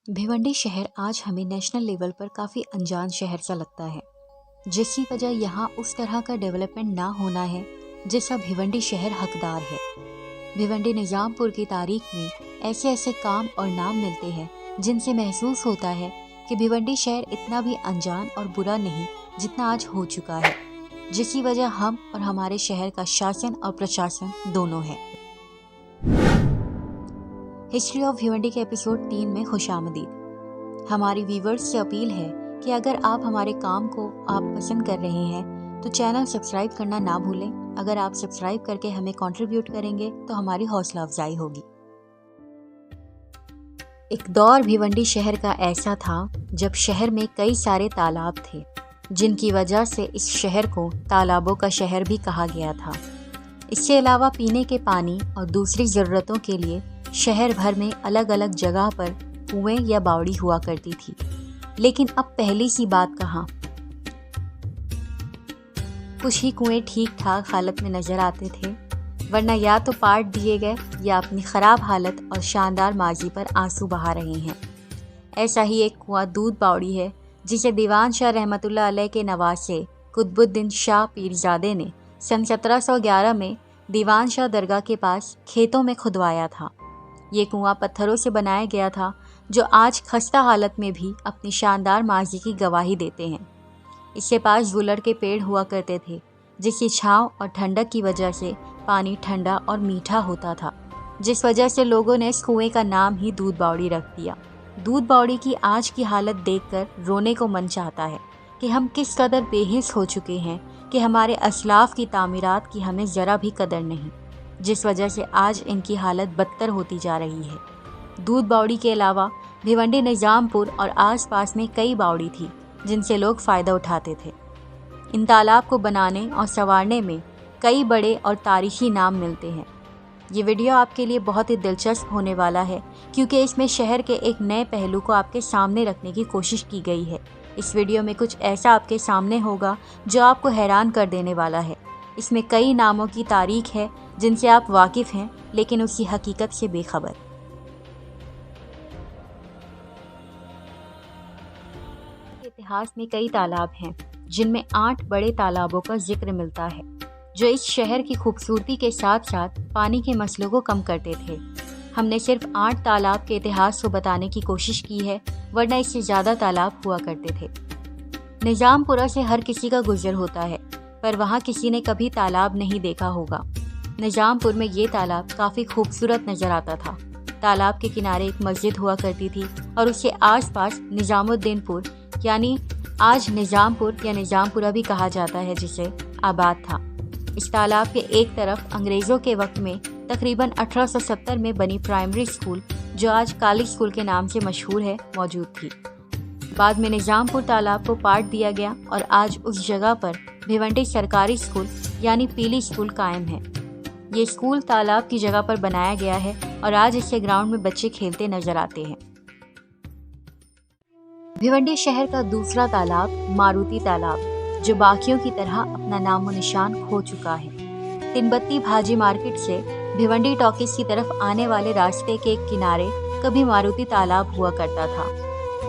भिवंडी शहर आज हमें नेशनल लेवल पर काफ़ी अनजान शहर सा लगता है, जिसकी वजह यहाँ उस तरह का डेवलपमेंट ना होना है जिसका भिवंडी शहर हकदार है। भिवंडी निज़ामपुर की तारीख में ऐसे ऐसे काम और नाम मिलते हैं जिनसे महसूस होता है कि भिवंडी शहर इतना भी अनजान और बुरा नहीं जितना आज हो चुका है, जिसकी वजह हम और हमारे शहर का शासन और प्रशासन दोनों है। हिस्ट्री ऑफ भिवंडी के एपिसोड 3 में खुशामदीद। हमारी व्यूवर्स से अपील है कि अगर आप हमारे काम को आप पसंद कर रहे हैं तो चैनल सब्सक्राइब करना ना भूलें। अगर आप सब्सक्राइब करके हमें कंट्रीब्यूट करेंगे तो हमारी हौसला अफजाई होगी। एक दौर भिवंडी शहर का ऐसा था जब शहर में कई सारे तालाब थे, जिनकी वजह से इस शहर को तालाबों का शहर भी कहा गया था। इसके अलावा पीने के पानी और दूसरी ज़रूरतों के लिए शहर भर में अलग अलग जगह पर कुएं या बावड़ी हुआ करती थी। लेकिन अब पहली सी बात कहाँ, कुछ ही कुएं ठीक ठाक हालत में नजर आते थे, वरना या तो पाट दिए गए या अपनी खराब हालत और शानदार माजी पर आंसू बहा रहे हैं। ऐसा ही एक कुआं दूध बावड़ी है जिसे दीवान शाह रहमतुल्लाह अलैह के नवासे कुतुबुद्दीन शाह पीरजादे ने सन 1711 में दीवान शाह दरगाह के पास खेतों में खुदवाया था। ये कुआं पत्थरों से बनाया गया था जो आज खस्ता हालत में भी अपनी शानदार माजी की गवाही देते हैं। इसके पास गुलड़ के पेड़ हुआ करते थे, जिसकी छांव और ठंडक की वजह से पानी ठंडा और मीठा होता था, जिस वजह से लोगों ने इस कुएं का नाम ही दूध बावड़ी रख दिया। दूध बावड़ी की आज की हालत देखकर रोने को मन चाहता है कि हम किस कदर बेहिस हो चुके हैं कि हमारे असलाफ की तामीरात की हमें ज़रा भी कदर नहीं, जिस वजह से आज इनकी हालत बदतर होती जा रही है। दूध बावड़ी के अलावा भिवंडी निज़ामपुर और आसपास में कई बावड़ी थी जिनसे लोग फ़ायदा उठाते थे। इन तालाब को बनाने और संवारने में कई बड़े और तारीखी नाम मिलते हैं। ये वीडियो आपके लिए बहुत ही दिलचस्प होने वाला है, क्योंकि इसमें शहर के एक नए पहलू को आपके सामने रखने की कोशिश की गई है। इस वीडियो में कुछ ऐसा आपके सामने होगा जो आपको हैरान कर देने वाला है। इसमें कई नामों की तारीख है जिनसे आप वाकिफ़ हैं, लेकिन उसकी हकीकत से बेखबर। इतिहास में कई तालाब हैं जिनमें 8 बड़े तालाबों का जिक्र मिलता है, जो इस शहर की खूबसूरती के साथ साथ पानी के मसलों को कम करते थे। हमने सिर्फ 8 तालाब के इतिहास को बताने की कोशिश की है, वरना इससे ज़्यादा तालाब हुआ करते थे। निज़ामपुरा से हर किसी का गुजर होता है, पर वहाँ किसी ने कभी तालाब नहीं देखा होगा। निज़ामपुर में ये तालाब काफ़ी खूबसूरत नज़र आता था। तालाब के किनारे एक मस्जिद हुआ करती थी और उसके आसपास निज़ामुद्दीनपुर, यानी आज निज़ामपुर या निज़ामपुरा भी कहा जाता है, जिसे आबाद था। इस तालाब के एक तरफ अंग्रेज़ों के वक्त में तकरीबन 1870 में बनी प्राइमरी स्कूल, जो आज काली स्कूल के नाम से मशहूर है, मौजूद थी। बाद में निज़ामपुर तालाब को पाट दिया गया और आज उस जगह पर भिवंडी सरकारी स्कूल यानी पीली स्कूल कायम है। ये स्कूल तालाब की जगह पर बनाया गया है और आज इसके ग्राउंड में बच्चे खेलते नजर आते हैं। भिवंडी शहर का दूसरा तालाब मारुति तालाब, जो बाकियों की तरह अपना नामो निशान खो चुका है। तिनबत्ती भाजी मार्केट से भिवंडी टॉकीज की तरफ आने वाले रास्ते के किनारे कभी मारुति तालाब हुआ करता था।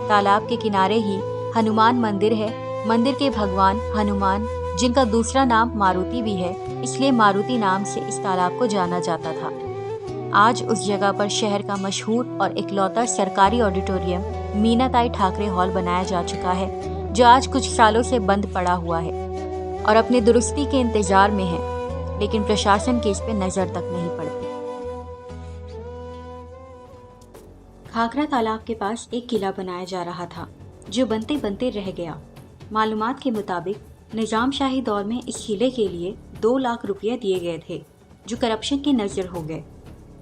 तालाब के किनारे ही हनुमान मंदिर है। मंदिर के भगवान हनुमान, जिनका दूसरा नाम मारुति भी है, इसलिए मारुति नाम से इस तालाब को जाना जाता था। आज उस जगह पर शहर का मशहूर और इकलौता सरकारी ऑडिटोरियम मीनाताई ठाकरे हॉल बनाया जा चुका है, जो आज कुछ सालों से बंद पड़ा हुआ है और अपनी दुरुस्ती के इंतजार में है, लेकिन प्रशासन की इस पे नजर तक नहीं पड़ती। खाखरा तालाब के पास एक किला बनाया जा रहा था, जो बनते बनते रह गया। मालूमात के मुताबिक निज़ाम शाही दौर में इस किले के लिए 2 लाख रुपये दिए गए थे, जो करप्शन की नज़र हो गए,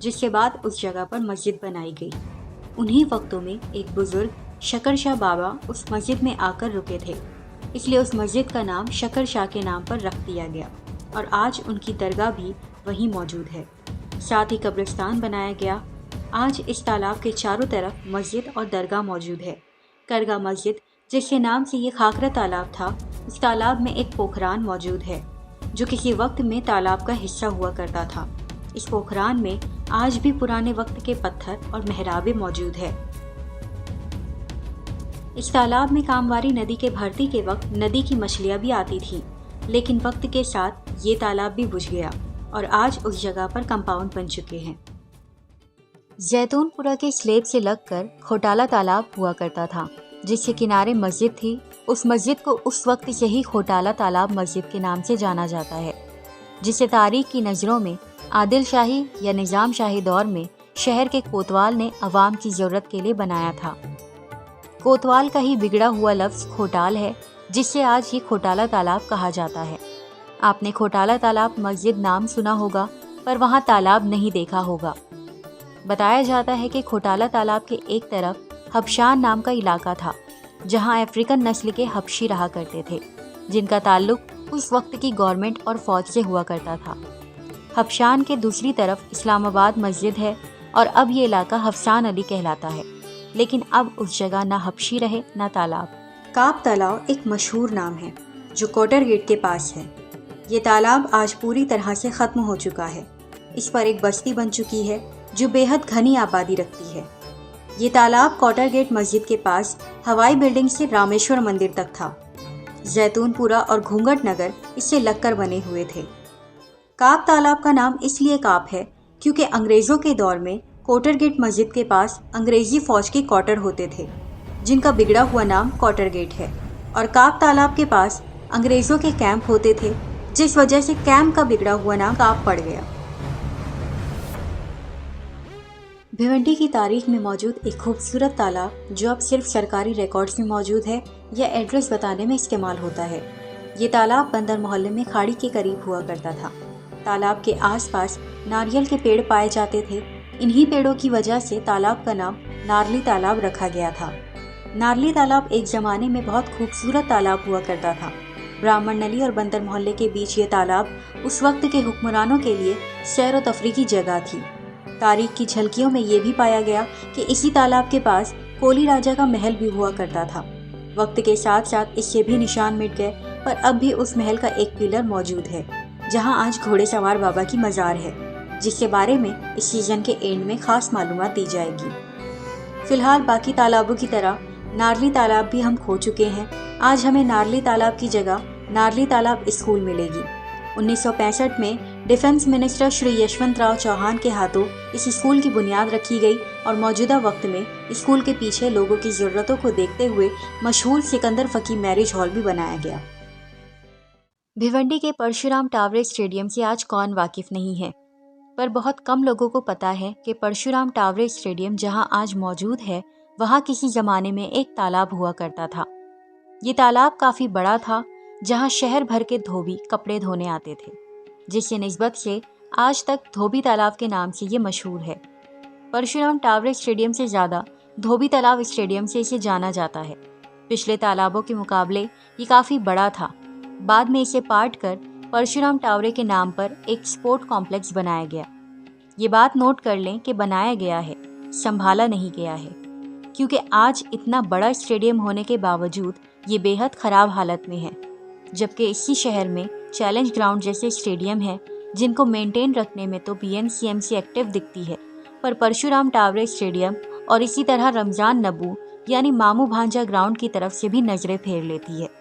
जिसके बाद उस जगह पर मस्जिद बनाई गई। उन्हीं वक्तों में एक बुजुर्ग शकर शाह बाबा उस मस्जिद में आकर रुके थे, इसलिए उस मस्जिद का नाम शकर शाह के नाम पर रख दिया गया और आज उनकी दरगाह भी वहीं मौजूद है। साथ ही कब्रिस्तान बनाया गया। आज इस तालाब के चारों तरफ मस्जिद और दरगाह मौजूद है। करगा मस्जिद, जिसके नाम से ये खाखरा तालाब था, उस तालाब में एक पोखरान मौजूद है, जो किसी वक्त में तालाब का हिस्सा हुआ करता था। इस पोखरान में आज भी पुराने वक्त के पत्थर और मेहराबें मौजूद है। इस तालाब में कामवारी नदी के भर्ती के वक्त नदी की मछलियां भी आती थी, लेकिन वक्त के साथ ये तालाब भी बुझ गया और आज उस जगह पर कंपाउंड बन चुके हैं। जैतूनपुरा के स्लेब से लगकर खोटाला तालाब हुआ करता था, जिसके किनारे मस्जिद थी। उस मस्जिद को उस वक्त से ही खोटाला तालाब मस्जिद के नाम से जाना जाता है, जिसे तारीख की नज़रों में आदिल शाही या निज़ाम शाही दौर में शहर के कोतवाल ने अवाम की ज़रूरत के लिए बनाया था। कोतवाल का ही बिगड़ा हुआ लफ्ज़ खोटाल है, जिससे आज ये खोटाला तालाब कहा जाता है। आपने खोटाला तालाब मस्जिद नाम सुना होगा, पर वहाँ तालाब नहीं देखा होगा। बताया जाता है कि खोटाला तालाब के एक तरफ हबशान नाम का इलाका था, जहाँ अफ्रीकन नस्ल के हबशी रहा करते थे, जिनका ताल्लुक उस वक्त की गवर्नमेंट और फौज से हुआ करता था। हबशान के दूसरी तरफ इस्लामाबाद मस्जिद है और अब ये इलाका हफसान अली कहलाता है, लेकिन अब उस जगह ना हबशी रहे ना तालाब। काब तालाब एक मशहूर नाम है जो कोटर गेट के पास है। ये तालाब आज पूरी तरह से ख़त्म हो चुका है। इस पर एक बस्ती बन चुकी है जो बेहद घनी आबादी रखती है। ये तालाब कोटर गेट मस्जिद के पास हवाई बिल्डिंग से रामेश्वर मंदिर तक था। जैतूनपुरा और घूंघट नगर इससे लगकर बने हुए थे। काब तालाब का नाम इसलिए काब है क्योंकि अंग्रेज़ों के दौर में कोटर गेट मस्जिद के पास अंग्रेजी फौज के क्वार्टर होते थे, जिनका बिगड़ा हुआ नाम कोटर गेट है, और काब तालाब के पास अंग्रेज़ों के कैंप होते थे, जिस वजह से कैंप का बिगड़ा हुआ नाम काब पड़ गया। भिवंडी की तारीख में मौजूद एक खूबसूरत तालाब जो अब सिर्फ सरकारी रिकॉर्ड्स में मौजूद है या एड्रेस बताने में इस्तेमाल होता है। ये तालाब बंदर मोहल्ले में खाड़ी के करीब हुआ करता था। तालाब के आसपास नारियल के पेड़ पाए जाते थे। इन्हीं पेड़ों की वजह से तालाब का नाम नारली तालाब रखा गया था। नारली तालाब एक ज़माने में बहुत खूबसूरत तालाब हुआ करता था। ब्राह्मण नली और बंदर मोहल्ले के बीच ये तालाब उस वक्त के हुक्मरानों के लिए सैर व तफरी की जगह थी। तारीख की झलकियों में ये भी पाया गया कि इसी तालाब के पास कोली राजा का महल भी हुआ करता था। वक्त के साथ साथ इससे भी निशान मिट गए, पर अब भी उस महल का एक पिलर मौजूद है, जहां आज घोड़े सवार बाबा की मज़ार है, जिसके बारे में इस सीजन के एंड में खास मालूमात दी जाएगी। फिलहाल बाकी तालाबों की तरह नारली तालाब भी हम खो चुके हैं। आज हमें नारली तालाब की जगह नारली तालाब स्कूल मिलेगी। 1965 में डिफेंस मिनिस्टर श्री यशवंत राव चौहान के हाथों इस स्कूल की बुनियाद रखी गई और मौजूदा वक्त में स्कूल के पीछे लोगों की ज़रूरतों को देखते हुए मशहूर सिकंदर फकी मैरिज हॉल भी बनाया गया। भिवंडी के परशुराम टावरे स्टेडियम से आज कौन वाकिफ नहीं है, पर बहुत कम लोगों को पता है कि परशुराम टावरे स्टेडियम जहां आज मौजूद है, वहां किसी ज़माने में एक तालाब हुआ करता था। ये तालाब काफ़ी बड़ा था, जहां शहर भर के धोबी कपड़े धोने आते थे, जिससे निस्बत से आज तक धोबी तालाब के नाम से ये मशहूर है। परशुराम टावरे स्टेडियम से ज़्यादा धोबी तालाब स्टेडियम से इसे जाना जाता है। पिछले तालाबों के मुकाबले ये काफ़ी बड़ा था। बाद में इसे पाट कर परशुराम टावरे के नाम पर एक स्पोर्ट कॉम्प्लेक्स बनाया गया। ये बात नोट कर लें कि बनाया गया है, संभाला नहीं गया है, क्योंकि आज इतना बड़ा स्टेडियम होने के बावजूद ये बेहद ख़राब हालत में है, जबकि इसी शहर में चैलेंज ग्राउंड जैसे स्टेडियम है जिनको मेंटेन रखने में तो BNCMC एक्टिव दिखती है, पर परशुराम टावरे स्टेडियम और इसी तरह रमज़ान नबू यानी मामू भांजा ग्राउंड की तरफ से भी नज़रें फेर लेती है।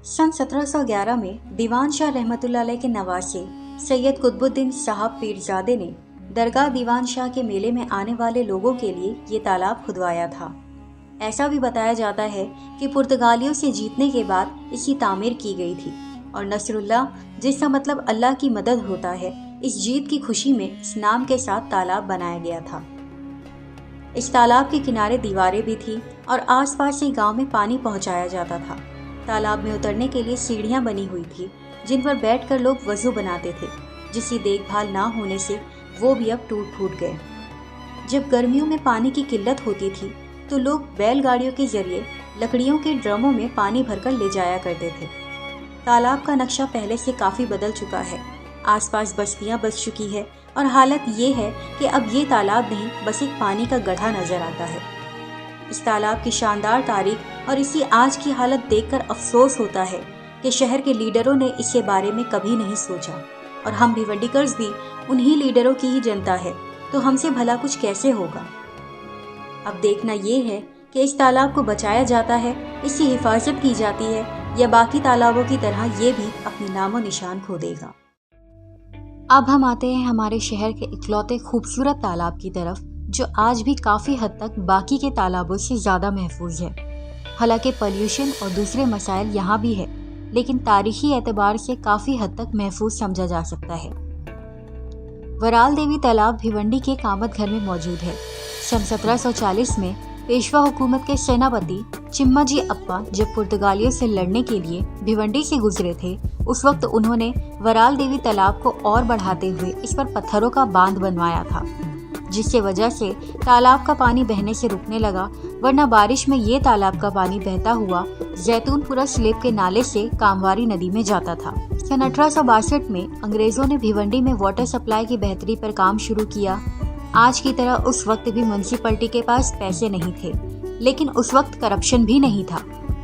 सन 1711 में दीवान शाह रहमतुल्लाह अलैह के नवासे सैयद कुतुबुद्दीन साहब पीरजादे ने दरगाह दीवान शाह के मेले में आने वाले लोगों के लिए ये तालाब खुदवाया था। ऐसा भी बताया जाता है कि पुर्तगालियों से जीतने के बाद इसकी तामीर की गई थी और नसरुल्लाह, जिसका मतलब अल्लाह की मदद होता है, इस जीत की खुशी में इस नाम के साथ तालाब बनाया गया था। इस तालाब के किनारे दीवारें भी थी और आसपास से गांव में पानी पहुंचाया जाता था। तालाब में उतरने के लिए सीढ़ियां बनी हुई थी, जिन पर बैठकर लोग वज़ू बनाते थे, जिसकी देखभाल ना होने से वो भी अब टूट फूट गए। जब गर्मियों में पानी की किल्लत होती थी तो लोग बैलगाड़ियों के जरिए लकड़ियों के ड्रमों में पानी भरकर ले जाया करते थे। तालाब का नक्शा पहले से काफ़ी बदल चुका है। आसपास बस्तियां बस चुकी है और हालत ये है कि अब ये तालाब नहीं, बस एक पानी का गड्ढा नजर आता है। इस तालाब की शानदार तारीख और इसी आज की हालत देखकर अफसोस होता है कि शहर के लीडरों ने इसके बारे में कभी नहीं सोचा, और हम भिवंडीकर्स भी उन्हीं लीडरों की ही जनता है, तो हमसे भला कुछ कैसे होगा। अब देखना ये है कि इस तालाब को बचाया जाता है, इसकी हिफाजत की जाती है, या बाकी तालाबों की तरह ये भी अपनी नामो निशान खो देगा। अब हम आते हैं हमारे शहर के इकलौते खूबसूरत तालाब की तरफ, जो आज भी काफ़ी हद तक बाकी के तालाबों से ज़्यादा महफूज है। हालांकि पॉल्यूशन और दूसरे मसाइल यहाँ भी है, लेकिन तारीखी एतबार से काफ़ी हद तक महफूज समझा जा सकता है। वराल देवी तालाब भिवंडी के कामत घर में मौजूद है। सन 1740 में पेशवा हुकूमत के सेनापति चिम्माजी अप्पा जब पुर्तगालियों से लड़ने के लिए भिवंडी से गुजरे थे, उस वक्त उन्होंने वराल देवी तालाब को और बढ़ाते हुए इस पर पत्थरों का बांध बनवाया था, जिससे वजह से तालाब का पानी बहने से रुकने लगा, वरना बारिश में ये तालाब का पानी बहता हुआ जैतूनपुरा स्लेब के नाले से कामवारी नदी में जाता था। सन 1862 में अंग्रेजों ने भिवंडी में वाटर सप्लाई की बेहतरी पर काम शुरू किया। आज की तरह उस वक्त भी म्युनिसिपैलिटी के पास पैसे नहीं थे, लेकिन उस वक्त करप्शन भी नहीं था,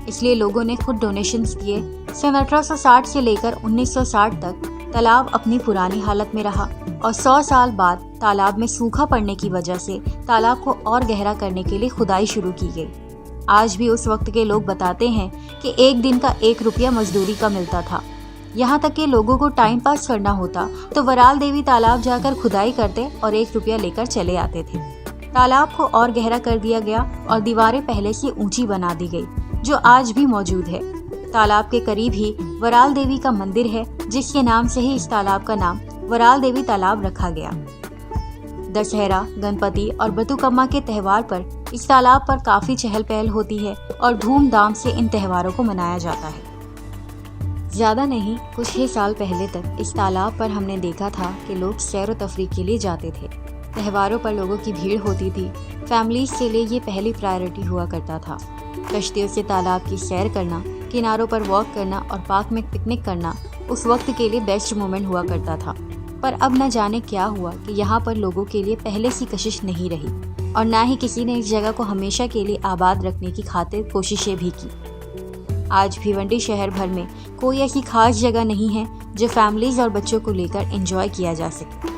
इसलिए लोगों ने खुद डोनेशंस दिए। सन 1860 से लेकर 1960 तक तालाब अपनी पुरानी हालत में रहा और 100 साल बाद तालाब में सूखा पड़ने की वजह से तालाब को और गहरा करने के लिए खुदाई शुरू की गई। आज भी उस वक्त के लोग बताते हैं कि एक दिन का 1 रुपया मजदूरी का मिलता था। यहाँ तक कि लोगों को टाइम पास करना होता तो वराल देवी तालाब जाकर खुदाई करते और 1 रुपया लेकर चले आते थे। तालाब को और गहरा कर दिया गया और दीवारें पहले से ऊंची बना दी गई, जो आज भी मौजूद है। तालाब के करीब ही वराल देवी का मंदिर है, जिसके नाम से ही इस तालाब का नाम वराल देवी तालाब रखा गया। दशहरा, गणपति और बतुकम्मा के त्यौहार पर इस तालाब पर काफी चहल पहल होती है और धूमधाम से इन त्योहारों को मनाया जाता है। ज्यादा नहीं, कुछ ही साल पहले तक इस तालाब पर हमने देखा था कि लोग सैर व तफरीह के लिए जाते थे। त्योहारों पर लोगों की भीड़ होती थी। फैमिलीज के लिए ये पहली प्रायोरिटी हुआ करता था। कश्तियों से तालाब की सैर करना, किनारों पर वॉक करना और पार्क में पिकनिक करना उस वक्त के लिए बेस्ट मोमेंट हुआ करता था। पर अब न जाने क्या हुआ कि यहाँ पर लोगों के लिए पहले सी कशिश नहीं रही और ना ही किसी ने इस जगह को हमेशा के लिए आबाद रखने की खातिर कोशिशें भी की। आज भिवंडी शहर भर में कोई ऐसी खास जगह नहीं है जो फैमिलीज और बच्चों को लेकर एंजॉय किया जा सके।